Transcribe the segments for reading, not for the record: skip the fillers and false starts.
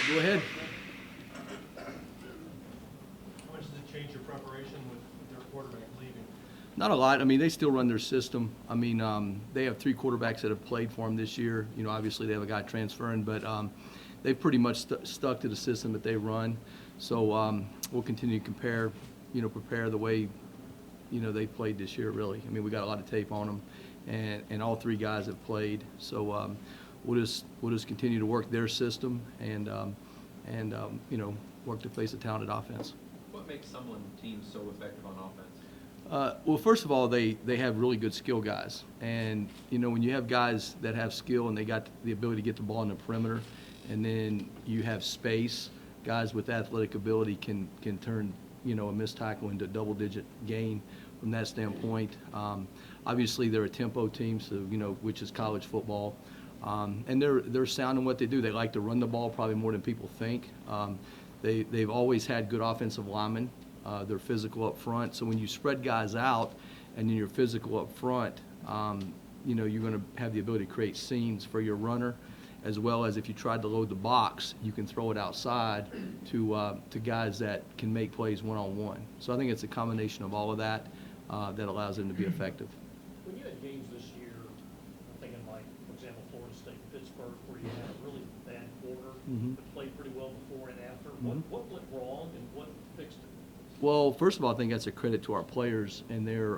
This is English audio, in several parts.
Go ahead. How much does it change your preparation with their quarterback leaving? Not a lot. I mean, they still run their system. I mean, they have 3 quarterbacks that have played for them this year. You know, obviously they have a guy transferring, but they've pretty much stuck to the system that they run. So we'll continue to prepare the way, they've played this year, really. I mean, we got a lot of tape on them, and all 3 guys have played. So we'll just continue to work their system and work to face a talented offense. What makes Summerlin teams so effective on offense? Well, first of all, they have really good skill guys. And, when you have guys that have skill and they got the ability to get the ball in the perimeter, and then you have space, guys with athletic ability can turn, a missed tackle into a double-digit gain from that standpoint. Obviously, they're a tempo team, so, which is college football. And they're sound in what they do. They like to run the ball probably more than people think. They've always had good offensive linemen. They're physical up front. So when you spread guys out and then you're physical up front, you're going to have the ability to create seams for your runner, as well as if you tried to load the box, you can throw it outside to guys that can make plays one-on-one. So I think it's a combination of all of that that allows them to be effective. When you had games this year, I'm thinking like, for example, Florida State, Pittsburgh, where you had a really bad quarter, but played pretty well before and after. What went wrong and what fixed it? Well, first of all, I think that's a credit to our players and their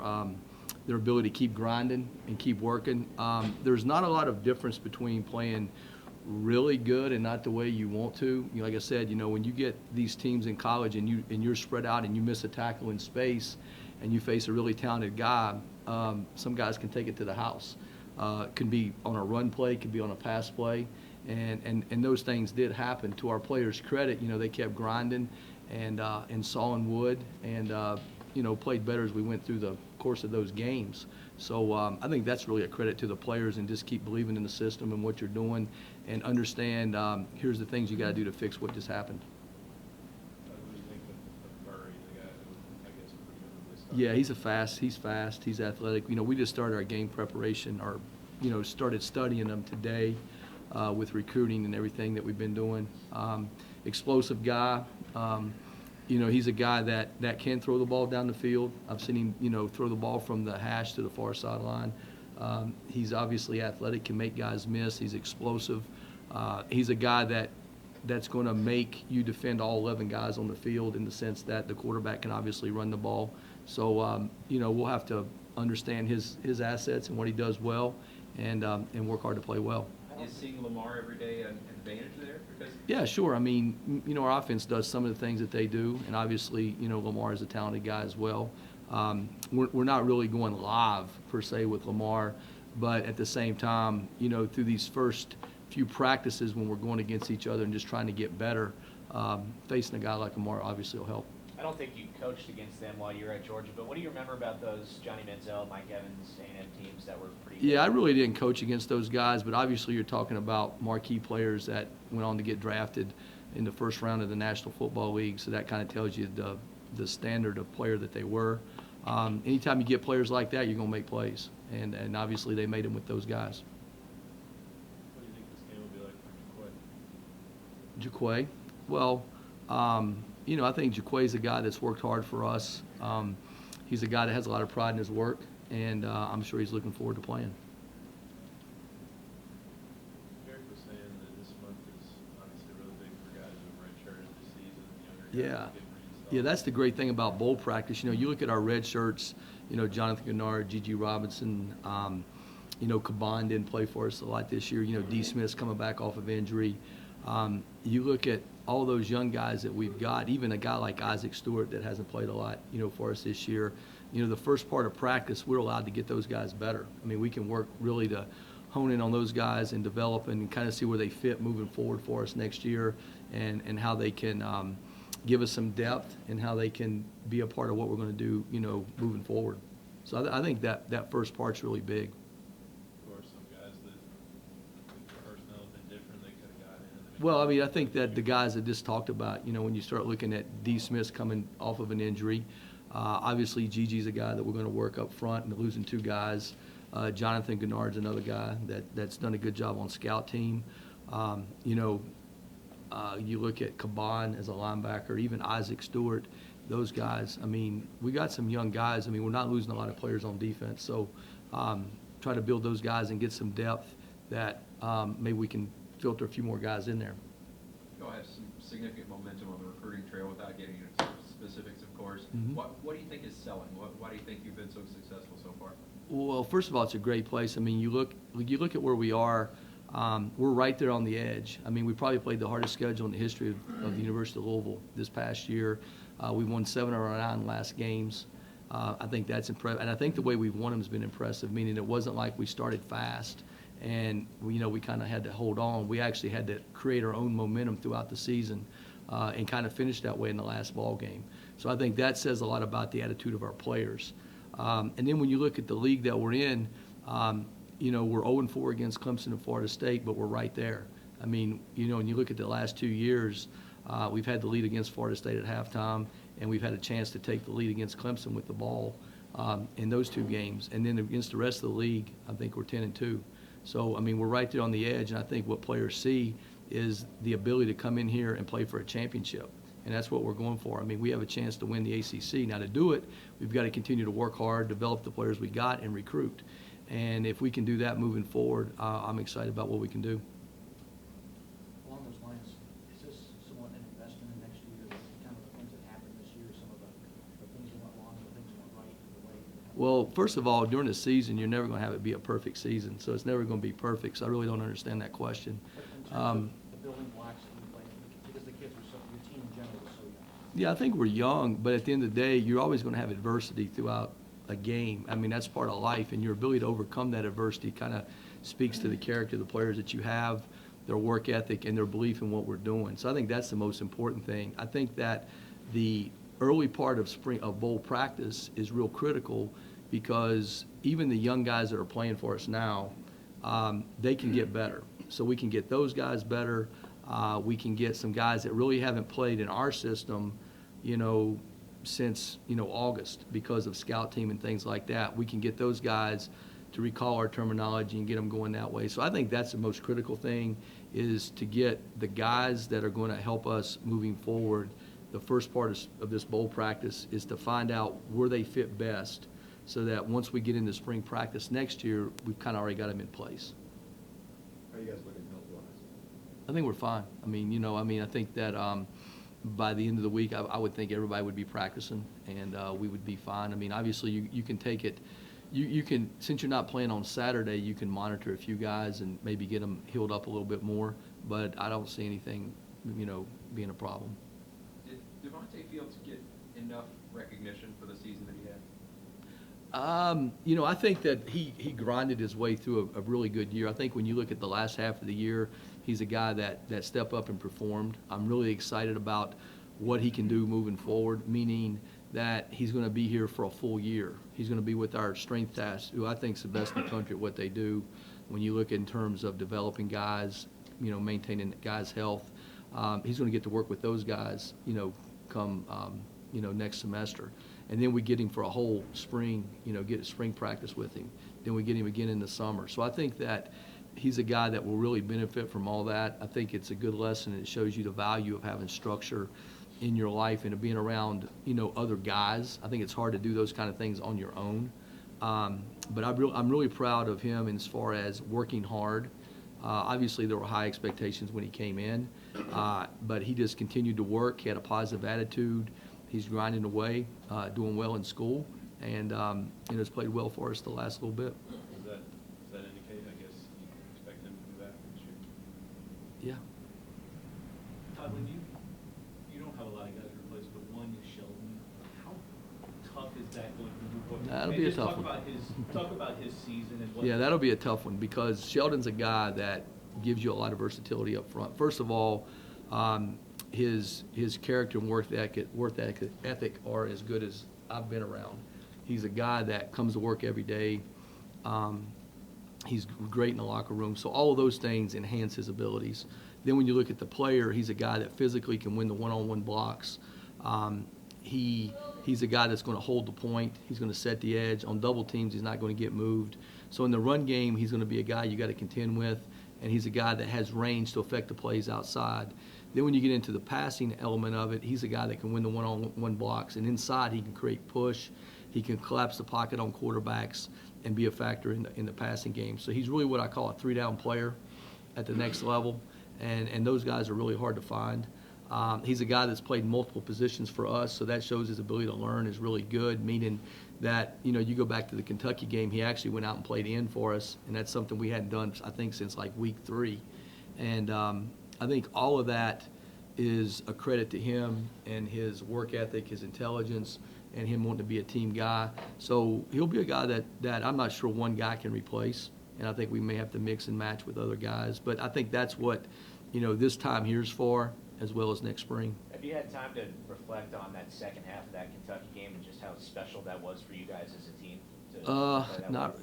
ability to keep grinding and keep working. There's not a lot of difference between playing really good and not the way you want to. Like I said, when you get these teams in college and you're spread out and you miss a tackle in space and you face a really talented guy, some guys can take it to the house. Could be on a run play, could be on a pass play, and those things did happen. To our players' credit, they kept grinding and sawing wood and played better as we went through the course of those games. So I think that's really a credit to the players, and just keep believing in the system and what you're doing, and understand here's the things you got to do to fix what just happened. What do you think of Murray, the guy who, I guess, pretty good? Yeah, he's fast, he's athletic. We just started our game preparation, or started studying them today with recruiting and everything that we've been doing. Explosive guy. He's a guy that can throw the ball down the field. I've seen him, throw the ball from the hash to the far sideline. He's obviously athletic, can make guys miss. He's explosive. He's a guy that's going to make you defend all 11 guys on the field, in the sense that the quarterback can obviously run the ball. So, we'll have to understand his assets and what he does well, and work hard to play well. Is seeing Lamar every day an advantage there? Yeah, sure. I mean, our offense does some of the things that they do, and obviously, Lamar is a talented guy as well. We're not really going live, per se, with Lamar, but at the same time, through these first few practices when we're going against each other and just trying to get better, facing a guy like Lamar obviously will help. I don't think you coached against them while you were at Georgia, but what do you remember about those Johnny Manziel, Mike Evans, A&M teams that were pretty good? Yeah, I really didn't coach against those guys, but obviously you're talking about marquee players that went on to get drafted in the first round of the National Football League, so that kind of tells you the standard of player that they were. Anytime you get players like that, you're going to make plays, and obviously they made them with those guys. What do you think this game will be like for Jaquay? Well, I think Jaquay's a guy that's worked hard for us. He's a guy that has a lot of pride in his work, and I'm sure he's looking forward to playing. Derek was saying that this month is obviously really big for guys who have redshirted this season, younger guys getting reinstalled. Yeah, that's the great thing about bowl practice. You look at our red shirts, Jonathan Gennard, Gigi Robinson, Caban didn't play for us a lot this year. D. Smith's coming back off of injury. You look at all those young guys that we've got, even a guy like Isaac Stewart that hasn't played a lot, for us this year. The first part of practice, we're allowed to get those guys better. I mean, we can work really to hone in on those guys and develop and kind of see where they fit moving forward for us next year, and how they can give us some depth, and how they can be a part of what we're going to do, moving forward. So I think that first part's really big. Of course, some guys that the personnel have been different, they could have got in. Well, I mean, I think that the guys that just talked about, when you start looking at D. Smith coming off of an injury, obviously Gigi's a guy that we're going to work up front, and losing 2 guys. Jonathan Gennard's another guy that's done a good job on scout team. You look at Caban as a linebacker, even Isaac Stewart, those guys. I mean, we got some young guys. I mean, we're not losing a lot of players on defense. So try to build those guys and get some depth that maybe we can filter a few more guys in there. You'll have some significant momentum on the recruiting trail without getting into specifics, of course. Mhm. What do you think is selling? Why do you think you've been so successful so far? Well, first of all, it's a great place. I mean, you look at where we are. We're right there on the edge. I mean, we probably played the hardest schedule in the history of the University of Louisville this past year. We won 7 of our 9 last games. I think that's impressive, and I think the way we've won them has been impressive. Meaning it wasn't like we started fast and we kind of had to hold on. We actually had to create our own momentum throughout the season and kind of finish that way in the last ball game. So I think that says a lot about the attitude of our players. And then when you look at the league that we're in, we're 0-4 against Clemson and Florida State, but we're right there. I mean, when you look at the last 2 years, we've had the lead against Florida State at halftime, and we've had a chance to take the lead against Clemson with the ball in those 2 games. And then against the rest of the league, I think we're 10-2. So, I mean, we're right there on the edge, and I think what players see is the ability to come in here and play for a championship. And that's what we're going for. I mean, we have a chance to win the ACC. Now, to do it, we've got to continue to work hard, develop the players we got, and recruit. And if we can do that moving forward, I'm excited about what we can do. Along those lines, is this somewhat an investment in next year, kind of the things that happened this year, some of the things that went wrong, the things that went right, the way? Well, first of all, during the season, you're never going to have it be a perfect season. So it's never going to be perfect. So I really don't understand that question. In terms of the building blocks that you play, because the kids were your team in general was so young. Yeah, I think we're young, but at the end of the day, you're always going to have adversity throughout a game. I mean, that's part of life, and your ability to overcome that adversity kind of speaks to the character of the players that you have, their work ethic, and their belief in what we're doing. So I think that's the most important thing. I think that the early part of bowl practice is real critical because even the young guys that are playing for us now, they can get better. So we can get those guys better. We can get some guys that really haven't played in our system, since August because of scout team and things like that. We can get those guys to recall our terminology and get them going that way. So I think that's the most critical thing, is to get the guys that are going to help us moving forward. The first part of this bowl practice is to find out where they fit best, so that once we get into spring practice next year, we've kind of already got them in place. How are you guys looking health-wise? I think we're fine. I mean, I think that by the end of the week, I would think everybody would be practicing, and we would be fine. I mean, obviously, you can take it. You can, since you're not playing on Saturday, you can monitor a few guys and maybe get them healed up a little bit more. But I don't see anything, being a problem. Did Devontae Fields get enough recognition for the season that he had? I think that he grinded his way through a really good year. I think when you look at the last half of the year, he's a guy that stepped up and performed. I'm really excited about what he can do moving forward, meaning that he's going to be here for a full year. He's going to be with our strength task, who I think is the best in the country at what they do. When you look in terms of developing guys, maintaining guys' health, he's going to get to work with those guys, come next semester. And then we get him for a whole spring, get spring practice with him. Then we get him again in the summer. So I think that he's a guy that will really benefit from all that. I think it's a good lesson. It shows you the value of having structure in your life and of being around, other guys. I think it's hard to do those kind of things on your own. But I'm really proud of him as far as working hard. Obviously, there were high expectations when he came in, but he just continued to work. He had a positive attitude. He's grinding away, doing well in school, and has played well for us the last little bit. Does that indicate, I guess, you expect him to be back next year? Yeah. Todd, when you don't have a lot of guys to replace, but one is Sheldon, how tough is that going to be? That'll be a tough one. Talk about his season and what. Yeah, that'll be a tough one because Sheldon's a guy that gives you a lot of versatility up front. First of all, his character and work ethic are as good as I've been around. He's a guy that comes to work every day. He's great in the locker room. So all of those things enhance his abilities. Then when you look at the player, he's a guy that physically can win the one-on-one blocks. He's a guy that's going to hold the point. He's going to set the edge. On double teams, he's not going to get moved. So in the run game, he's going to be a guy you got to contend with, and he's a guy that has range to affect the plays outside. Then when you get into the passing element of it, he's a guy that can win the one-on-one blocks, and inside he can create push, he can collapse the pocket on quarterbacks and be a factor in the passing game. So he's really what I call a three-down player at the next level, and those guys are really hard to find. He's a guy that's played multiple positions for us, so that shows his ability to learn is really good, meaning that, you go back to the Kentucky game, he actually went out and played in for us, and that's something we hadn't done, I think, since like week 3. And I think all of that is a credit to him and his work ethic, his intelligence, and him wanting to be a team guy. So he'll be a guy that I'm not sure one guy can replace, and I think we may have to mix and match with other guys. But I think that's what, this time here's for, as well as next spring. Have you had time to reflect on that second half of that Kentucky game and just how special that was for you guys as a team?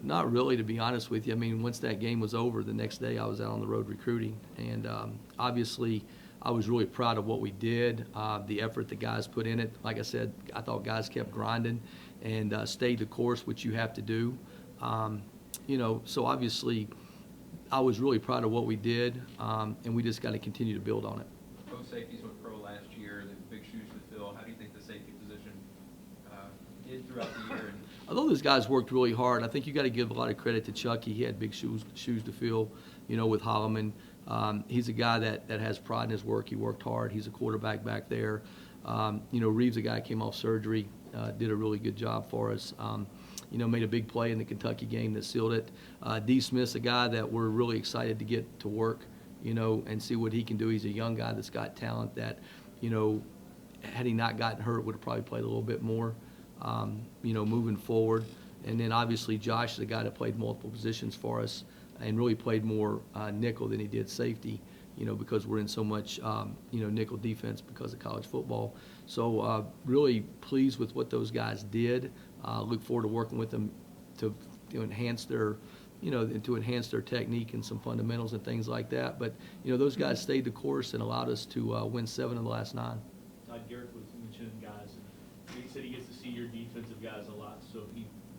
Not really, to be honest with you. I mean, once that game was over, the next day I was out on the road recruiting, and obviously I was really proud of what we did, the effort the guys put in it. Like I said, I thought guys kept grinding and stayed the course, which you have to do. So obviously I was really proud of what we did, and we just got to continue to build on it. Both safeties went pro last year. They have big shoes to fill. How do you think the safety position did throughout the year? And although those guys worked really hard, I think you got to give a lot of credit to Chucky. He had big shoes to fill, with Holloman. He's a guy that has pride in his work. He worked hard. He's a quarterback back there. Reeves, a guy came off surgery, did a really good job for us. Made a big play in the Kentucky game that sealed it. D. Smith's a guy that we're really excited to get to work, and see what he can do. He's a young guy that's got talent that, had he not gotten hurt, would have probably played a little bit more, moving forward. And then obviously Josh is a guy that played multiple positions for us and really played more nickel than he did safety, because we're in so much, nickel defense because of college football. So really pleased with what those guys did. Look forward to working with them to enhance their to enhance their technique and some fundamentals and things like that. But, those guys stayed the course and allowed us to win 7 of the last 9. Todd Garrett was mentioning guys, and he said he gets to see your defensive guys a lot, so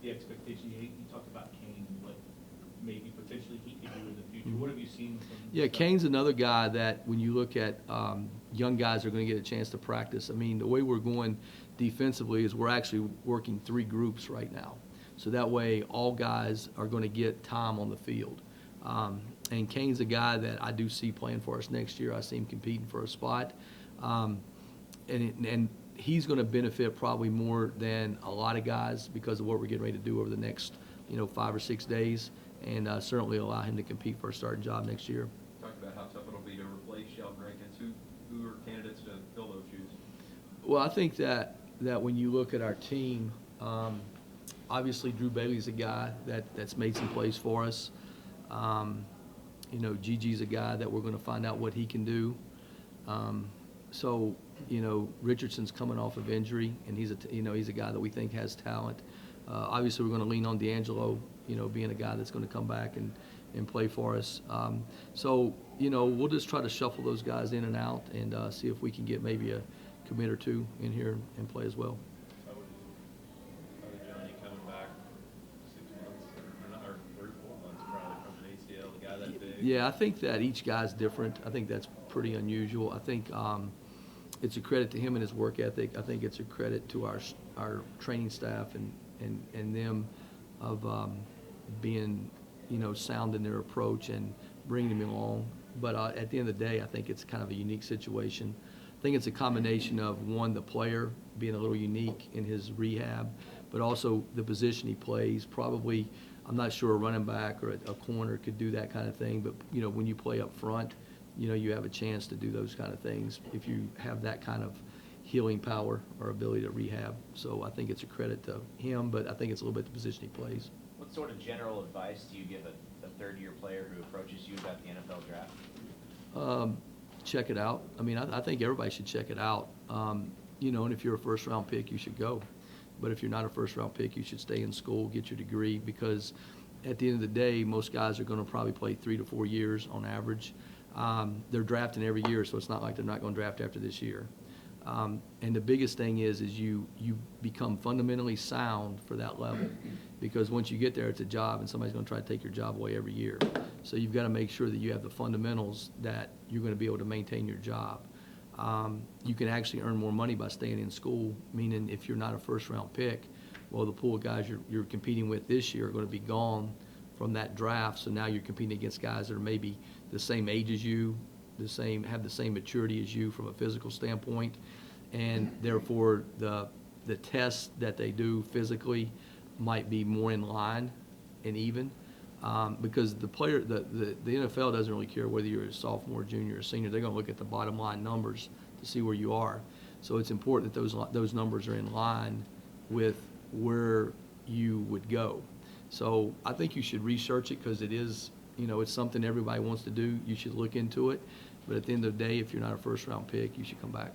the expectation, he talked about Kane, what maybe potentially he could do in the future. What have you seen from him? Yeah, Kane's another guy that when you look at young guys are going to get a chance to practice. I mean, the way we're going defensively is we're actually working 3 groups right now. So that way all guys are going to get time on the field. And Kane's a guy that I do see playing for us next year. I see him competing for a spot. And he's going to benefit probably more than a lot of guys because of what we're getting ready to do over the next 5 or 6 days, and certainly allow him to compete for a starting job next year. talked about how tough it'll be to replace Sheldon Rankins. Who are candidates to fill those shoes? Well, I think that when you look at our team, obviously Drew Bailey's a guy that's made some plays for us. Gigi's a guy that we're going to find out what he can do. So Richardson's coming off of injury, and he's a guy that we think has talent. Obviously, we're going to lean on D'Angelo, being a guy that's going to come back and play for us. So we'll just try to shuffle those guys in and out and see if we can get maybe a commit or 2 in here and play as well. How would Johnny coming back 6 months or 3 or 4 months probably from an ACL, the guy that big? Yeah, I think that each guy's different. I think that's pretty unusual. I think it's a credit to him and his work ethic. I think it's a credit to our training staff and them of being sound in their approach and bringing him along. But at the end of the day, I think it's kind of a unique situation. I think it's a combination of, one, the player being a little unique in his rehab, but also the position he plays. Probably, I'm not sure a running back or a corner could do that kind of thing, but when you play up front, you have a chance to do those kind of things if you have that kind of healing power or ability to rehab. So I think it's a credit to him, but I think it's a little bit the position he plays. What sort of general advice do you give a third-year player who approaches you about the NFL draft? Check it out. I mean, I think everybody should check it out. And if you're a first-round pick, you should go. But if you're not a first-round pick, you should stay in school, get your degree, because at the end of the day, most guys are going to probably play 3 to 4 years on average. They're drafting every year, so it's not like they're not going to draft after this year. And the biggest thing is you become fundamentally sound for that level, because once you get there, it's a job, and somebody's going to try to take your job away every year. So you've got to make sure that you have the fundamentals that you're going to be able to maintain your job. you can actually earn more money by staying in school, meaning if you're not a first-round pick, well, the pool of guys you're competing with this year are going to be gone from that draft, so now you're competing against guys that are maybe the same age as you, have the same maturity as you from a physical standpoint, and therefore the tests that they do physically might be more in line and even, because the NFL doesn't really care whether you're a sophomore, junior, or senior. They're going to look at the bottom line numbers to see where you are. So it's important that those numbers are in line with where you would go. So I think you should research it, because it is, it's something everybody wants to do. You should look into it. But at the end of the day, if you're not a first-round pick, you should come back.